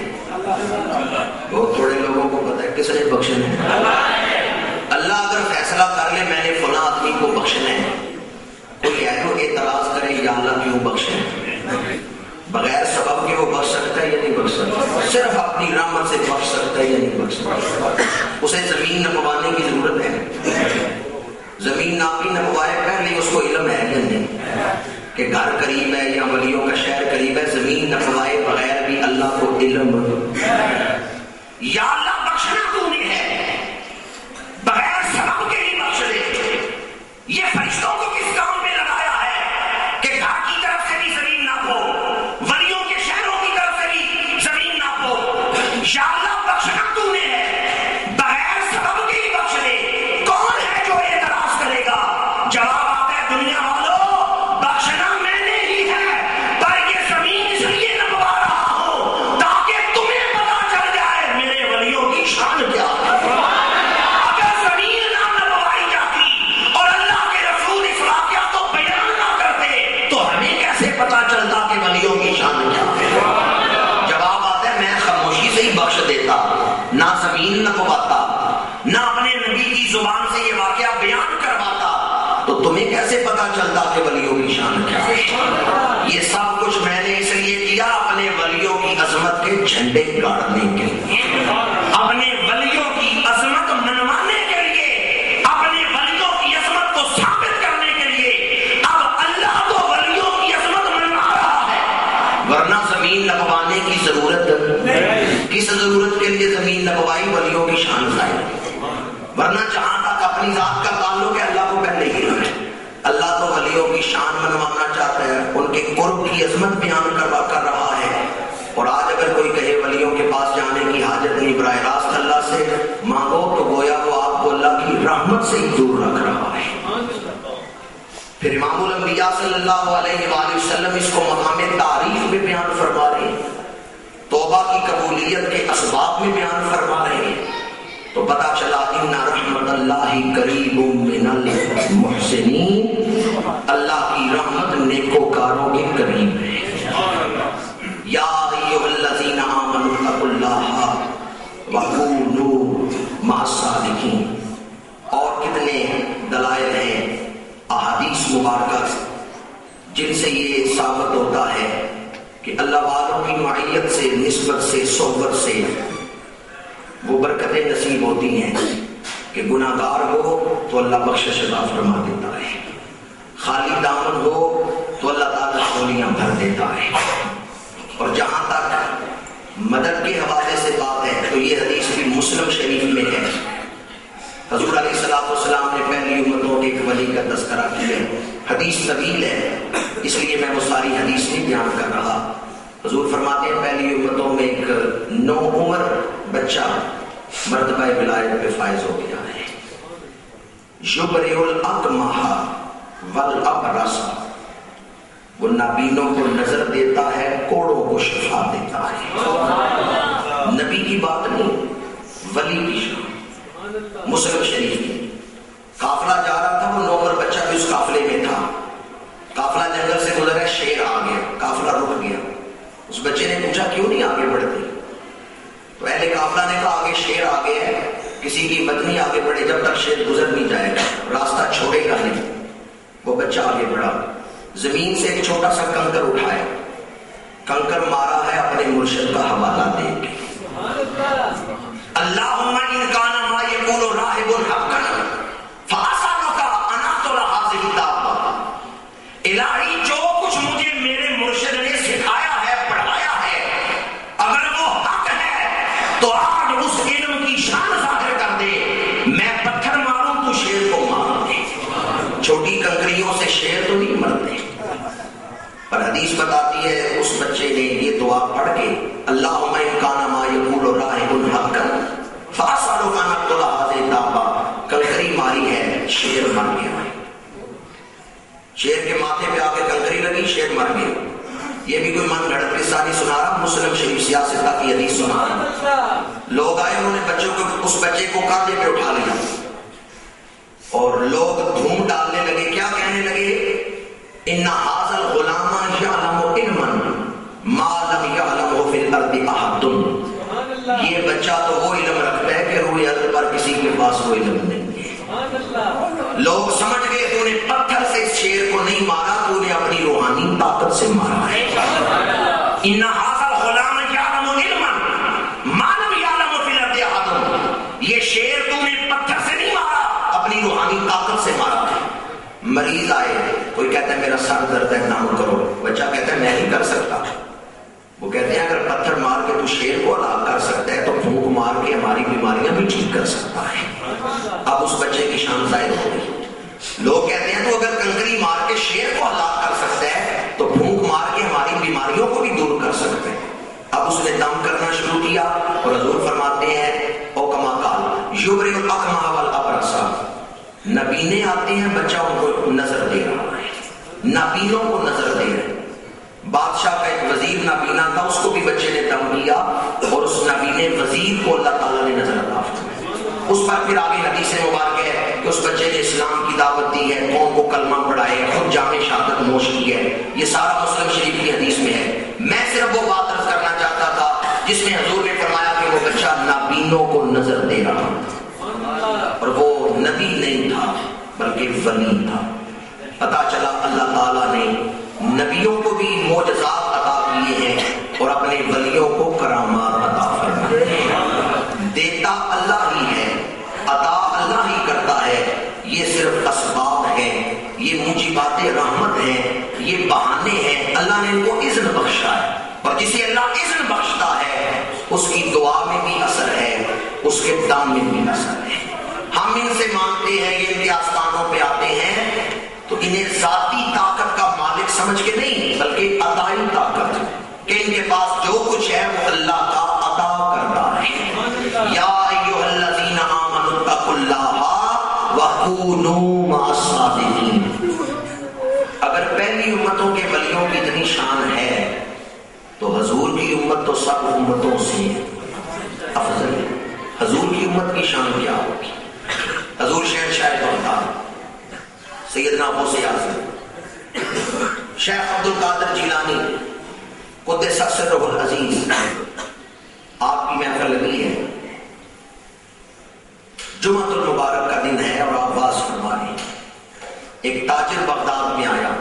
بہت تھوڑے لوگوں کو پتا ہے کس نے بخشنا ہے۔ اللہ اگر فیصلہ کر لے میں نے فلاں آدمی کو بخشنا ہے، کوئی ہے تو اعتراض کرے یا اللہ کیوں بخشے؟ بغیر سبب کے وہ بخش سکتا ہے یا نہیں بخش سکتا؟ صرف اپنی رحمت سے بخش سکتا ہے یا نہیں بخش سکتا؟ اسے زمین نپوانے کی ضرورت ہے؟ زمین ناپی نپوائے پہلے اس کو علم ہے یا نہیں کہ گھر قریب ہے یا ولیوں کا شہر قریب ہے؟ زمین نپوائے بغیر بھی اللہ کو علم یا اللہ بخشنا تو نہیں ہے، بغیر سبب کے ہی بخش دے۔ یہ فرشتوں کو کس کام میں لگایا ہے کہ گھر کی طرف سے بھی زمین ناپو، ولیوں کے شہروں کی طرف سے بھی زمین ناپو؟ یا اللہ بخشنا تو نے ہے، بغیر سبب کے ہی بخش دے۔ کون ہے جو اعتراض کرے گا؟ جواب آتا ہے دنیا والوں، بخشنا میں نے ہی ہے، پر یہ زمین اس لیے نپوا رہا ہوں تاکہ تمہیں پتا چل جائے میرے ولیوں کی شان کیا ہے۔ اگر زمین نہ نپوائی جاتی اور اللہ کے رسول اس واقعہ کو بیان نہ کرتے تو ہمیں کیسے پتا چلتا کہ ولیوں کی شان کیا ہے؟ جواب آتا ہے میں خاموشی سے ہی بخش دیتا، نہ زمین نپواتا، نہ اپنے نبی کی زبان سے یہ واقعہ بیان کرواتا، تو تمہیں کیسے پتا چلتا کہ ولیوں کی شان کیا ہے؟ یہ سب کچھ میں نے اس لیے کیا اپنے ولیوں کی عظمت کے جھنڈے گاڑنے کے لیے، اپنے ولیوں کی عظمت منوانے کے لیے، اپنے ولیوں کی عظمت کو ثابت کرنے کے لیے۔ اب اللہ تو ولیوں کی عظمت منوا رہا ہے، ورنہ زمین نپوانے کی ضرورت کس ضرورت کے لیے زمین نپوائی؟ ولیوں کی شان ظاہر، ورنہ جہاں تک اپنی ذات کا تعلق ہے اللہ کو پہلے ہی رہے۔ اللہ تو ولیوں کی شان منوانا چاہتا ہے، ان کے قرب کی عظمت بیان کر رہا ہے۔ اور آج اگر کوئی کہے ولیوں کے پاس جانے کی حاجت نہیں، براہ راست اللہ سے مانگو، تو گویا وہ آپ کو اللہ کی رحمت سے ہی دور رکھ رہا ہے۔ پھر امام الانبیاء صلی اللہ علیہ وآلہ وسلم اس کو مقام تعریف میں بیان فرما رہے ہیں، توبہ کی قبولیت کے اسباب میں بیان فرما رہے ہیں، تو پتا چلا ان رحمت اللہ قریب من المحسنین، اللہ کی رحمت نیکوکاروں کے قریب ہے۔ یا ایھا الذین آمنوا اتقوا اللہ وکونوا مع الصادقین۔ اور کتنے دلائل ہیں احادیث مبارکہ جن سے یہ ثابت ہوتا ہے کہ اللہ والوں کی معیت سے، نسبت سے، صحبت سے وہ برکتیں نصیب ہوتی ہیں کہ گناہ گار ہو تو اللہ بخشش عطا فرما دیتا ہے، خالی دامن ہو تو اللہ تعالیٰ جھولیاں بھر دیتا ہے۔ اور جہاں تک مدد کے حوالے سے بات ہے تو یہ حدیث بھی مسلم شریف میں ہے۔ حضور علیہ السلام نے پہلی امتوں کے ایک ولی کا تذکرہ کیا، حدیث طویل ہے اس لیے میں وہ ساری حدیث نہیں بیان کر رہا۔ حضور فرماتے ہیں پہلی امتوں میں ایک نو عمر بچہ مرتبہ ولایت پہ فائز ہو گیا ہے۔ یبرئ الاکمہ والابرص، وہ نابینوں کو نظر دیتا ہے، کوڑوں کو شفا دیتا ہے۔ نبی کی بات نہیں، ولی کی شان۔ مسلم شریف کی قافلہ جا رہا تھا، وہ 9 عمر بچہ بھی اس قافلے میں تھا، قافلہ جنگل سے گزرا، شیر آ گیا، قافلہ رک گیا۔ اس بچے نے پوچھا کیوں نہیں آگے بڑھتے؟ تو اہل قافلہ نے کہا آگے شیر آگے ہے، کسی کی مت نہیں آگے بڑھے جب تک شیر گزر نہیں جائے گا، راستہ چھوڑے گا نہیں۔ وہ بچہ آگے بڑھا، زمین سے ایک چھوٹا سا کنکر اٹھایا، کنکر مارا ہے اپنے مرشد کا حوالہ دے کے، اللہم ان کان ما یقول راہب حقا فاسالک ان اقتل هذه الدابہ، الہی جو کچھ مجھے میرے مرشد نے سکھایا ہے، پڑھایا ہے، اگر وہ حق ہے تو تو آج اس علم کی شان ظاہر کر دے، میں پتھر ماروں تو شیر کو مار دے۔ چھوٹی کنکریوں سے شیر تو نہیں مرتے، پر حدیث بتاتی ہے اس بچے نے یہ دعا پڑھ کے اللہم ان کان ما یقول راہب حقا فاسألک ان اقتل هذه الدابہ، کنکری ماری ہے، شیر مر گیا ہے۔ شیر کے ماتھے پہ آ کے کنکری لگی، شیر مر گیا۔ یہ بھی کوئی من گھڑت قصہ نہیں سنا رہا، مسلم شریف سیاستہ کی حدیث سنا رہا۔ لوگ آئے، انہوں نے بچوں کو، اس بچے کو کاندھے پہ اٹھا لیا اور لوگ دھوم ڈالنے لگے۔ کیا کہنے لگے؟ ان ھذا الغلام یعلم علما ما لم یعلمه فی الارض احد۔ یہ بچہ تو وہ علم رکھتا ہے کہ روئے ارض پر کسی کے پاس وہ علم نہیں ہے۔ لوگ سمجھ گئے تو نے پتھر سے اس شیر کو نہیں مارا، تو نے اپنی روحانی طاقت سے مارا ہے۔ ان ھذا الغلام یعلم علما ما لم یعلم فی الارض احد۔ یہ شیر تو نے پتھر سے نہیں مارا، اپنی روحانی طاقت سے مارا ہے۔ مریض آئے، کوئی کہتا ہے میرا سر درد ہے، نام کرو۔ بچہ کہتا ہے میں نہیں کر سکتا۔ وہ کہتے ہیں اگر پتھر مار کے تو شیر کو ہلاک کر سکتا ہے تو پھونک مار کے ہماری بیماریاں بھی ٹھیک کر سکتا ہے۔ اب اس بچے کی شان ظاہر ہو گئی۔ لوگ کہتے ہیں تو اگر کنکری مار کے شیر کو ہلاک کر سکتا ہے تو پھونک مار کے ہماری بیماریوں کو بھی دور کر سکتے ہیں۔ اب اس نے دم کرنا شروع کیا اور حضور فرماتے ہیں او کما قال یبرئ الاکمہ والابرص، نبینے آتے ہیں، بچہ ان کو نظر دے رہا ہے، نابینوں کو نظر دے رہے ہیں۔ بادشاہ کا ایک وزیر نابینا تھا، اس کو بھی بچے نے دم کیا اور اس نابینے وزیر کو اللہ تعالیٰ نے نظر عطا فرمائی۔ اس پر پھر آگے حدیث مبارک ہے کہ اس بچے نے اسلام کی دعوت دی ہے، قوم کو کلمہ پڑھائے، خود جام شہادت نوش کی ہے۔ یہ سارا مسلم شریف کی حدیث میں ہے۔ میں صرف وہ بات عرض کرنا چاہتا تھا جس میں حضور نے فرمایا کہ وہ بچہ نابینوں کو نظر دے رہا تھا، اور وہ نبی نہیں تھا بلکہ ولی تھا۔ پتا چلا اللہ تعالیٰ نے نبیوں کو بھی معجزات عطا کیے ہیں اور اپنے ولیوں کو کرامات عطا فرمائے ہیں۔ دیتا اللہ ہی ہے، عطا اللہ ہی کرتا ہے۔ یہ صرف اسباب ہیں، یہ موجبات رحمت ہیں، یہ بہانے ہیں۔ اللہ نے ان کو اذن بخشا ہے، اور جسے اللہ اذن بخشتا ہے اس کی دعا میں بھی اثر ہے، اس کے دم میں بھی اثر ہے۔ ہم ان سے مانگتے ہیں، یہ ان کے آستانوں پہ آتے ہیں تو انہیں ذاتی طاقت کا مالک سمجھ کے نہیں بلکہ عطائی طاقت، کہ ان کے پاس جو کچھ ہے وہ اللہ کا عطا کرتا ہے۔ یا ایھا الذین آمنوا اتقوا اللہ وکونوا مع الصادقین۔ اگر پہلی امتوں کے ولیوں کی اتنی شان ہے تو حضور کی امت تو سب امتوں سے افضل ہے۔ حضور کی امت کی شان کیا ہوگی؟ حضور شہنشاہ بغداد سیدنا غوث اعظم شیخ عبد القادر جیلانی قدس سرہ العزیز، آپ کی محفل لگی ہے، جمعۃ المبارک کا دن ہے اور آپ واز فرما رہے ہیں۔ ایک تاجر بغداد میں آیا،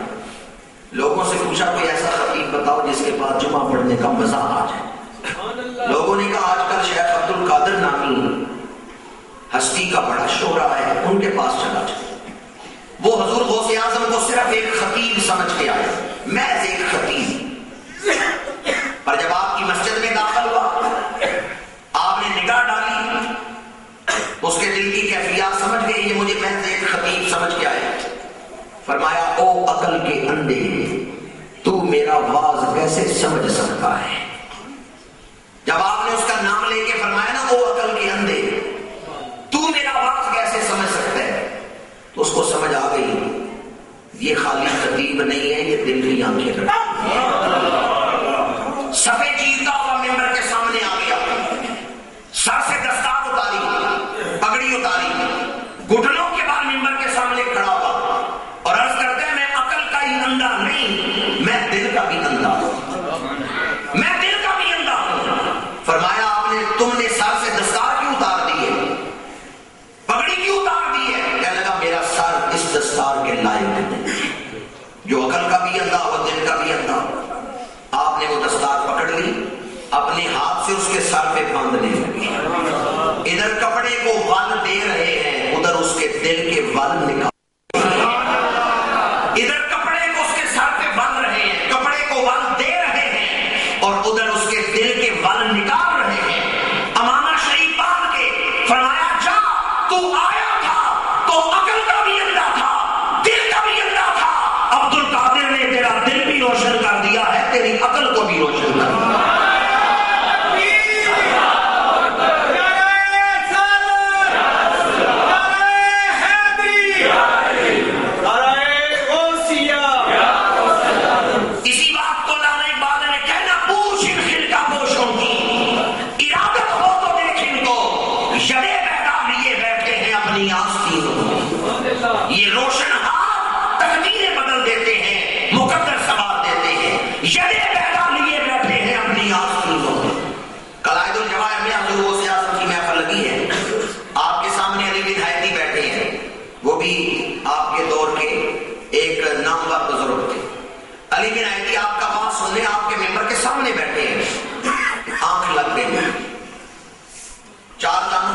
لوگوں سے پوچھا کوئی ایسا خطیب بتاؤ جس کے پاس جمعہ پڑھنے کا مزہ آ جائے۔ لوگوں نے کہا آج کل شیخ عبد القادر نامی ہستی کا بڑا شہرہ ہے، ان کے پاس چلا جائے۔ وہ حضور غوث اعظم کو صرف ایک خطیب سمجھ کے آئے، محض ایک خطیب۔ پر جب آپ کی مسجد میں داخل ہوا، آپ نے نگاہ ڈالی، اس کے دل کی کیفیات سمجھ گئی، یہ مجھے محض ایک خطیب سمجھ کے آئے۔ فرمایا او عقل کے اندھے، تو میرا واز کیسے سمجھ سکتا ہے؟ جب آپ نے اس کا نام لے کے فرمایا نا او عقل کے اندھے، تو میرا واز کیسے سمجھ سکتا ہے، تو اس کو سمجھ آ گئی یہ خالی خطیب نہیں ہے، یہ دل کی آنکھیں رکھتا ہے۔ صفے چیرتا ہوا ممبر کے سامنے آ گیا، سر سے دستار اتاری، پگڑی اتاری، گھٹنوں کے بعد ممبر کے سامنے کھڑا ہوا اور عرض کرتے ہیں میں عقل کا ہی اندھا نہیں، میں دل کا بھی اندھا ہوں، میں دل کا بھی اندھا ہوں۔ فرمایا آپ نے، تم نے سر سے دستار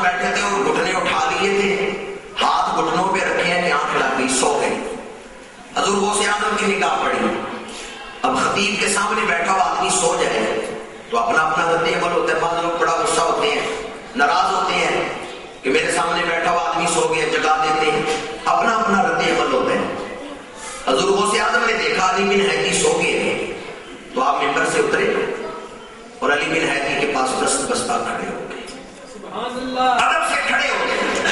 پاس بیٹھے تھے اور گھٹنے اٹھا لیے تھے، ہاتھ گھٹنوں پہ رکھے ہیں کہ آنکھ لگ گئی، سو گئے. حضور غوث اعظم کی نگاہ پڑی. اب خطیب کے سامنے بیٹھا ہوا آدمی سو جائے تو اپنا اپنا رد عمل ہوتا ہے. بعض لوگ بڑا غصہ ہوتے ہیں، ناراض ہوتے ہیں کہ میرے سامنے بیٹھا ہوا آدمی سو گیا، جگا دیتے ہیں. اپنا اپنا رد عمل ہوتا ہے. حضور غوث اعظم نے دیکھا علی بن حیدی سو گئے تو آپ ممبر سے اترے اور علی بن حیدی کے پاس دست بستہ کھڑے ہو گئے، ادب سے کھڑے ہو گئے.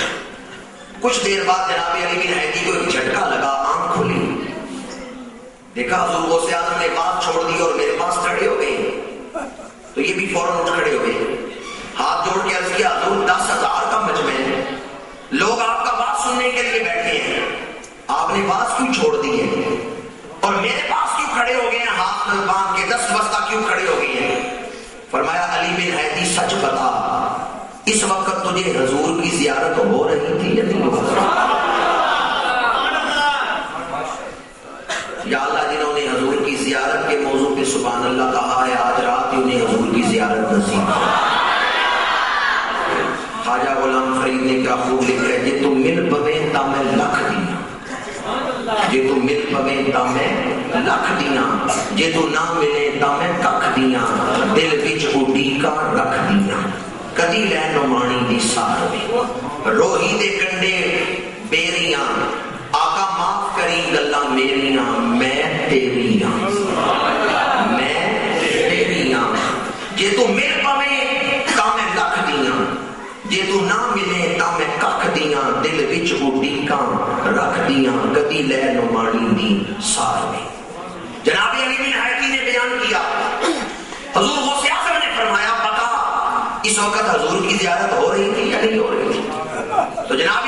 کچھ دیر بعد جناب علی بن حیدی کو ایک جھٹکا لگا، آنکھ کھلی، دیکھا حضور غوث اعظم نے بات چھوڑ دی اور میرے پاس کھڑے ہو گئے. تو یہ بھی فوراً اٹھ کھڑے ہو گئے، ہاتھ جوڑ کے عرض کیا حضور 10,000 کا مجمع ہے، لوگ آپ کا بات سننے کے لیے بیٹھے ہیں، آپ نے بات کیوں چھوڑ دی ہے اور میرے پاس کیوں کھڑے ہو گئے ہیں، ہاتھ باندھ کے دست بستہ کیوں کھڑے ہو گئے ہیں؟ فرمایا علی بن حیدی سچ بتا، اس وقت تجھے حضور کی زیارت ہو رہی تھی یا نہیں ہو رہی؟ یا اللہ جنہوں نے حضور کی زیارت کے موضوع پہ سبحان اللہ کہا ہے، آج رات ہی انہیں حضور کی زیارت نصیب ہو. خواجہ غلام فرید نے کیا خوب لکھا ہے، جے تم مل پویں تا میں لکھ دینا، جے تو مل پویں تا میں لکھ دینا، جے تو نہ ملے تا میں ککھ دینا، دل وچ اڈیکا رکھ دینا، کدی لے نمانی دی سار میں روہی دے کنڈے بیریاں، آقا معاف کری گلاں میریاں، میں تیریاں، میں تیریاں. جے تو مل پویں تا میں لکھ دیاں، جے تو نہ ملے تا میں ککھ دیاں، دل وچ اڈیکاں رکھ دیاں، کدی لے نمانی دی سار میں. جناب علی بن حیدی نے بیان کیا، حضور غوث اعظم نے فرمایا بتا اس وقت حضور کی زیارت ہو رہی تھی یا نہیں ہو رہی تھی؟ تو جناب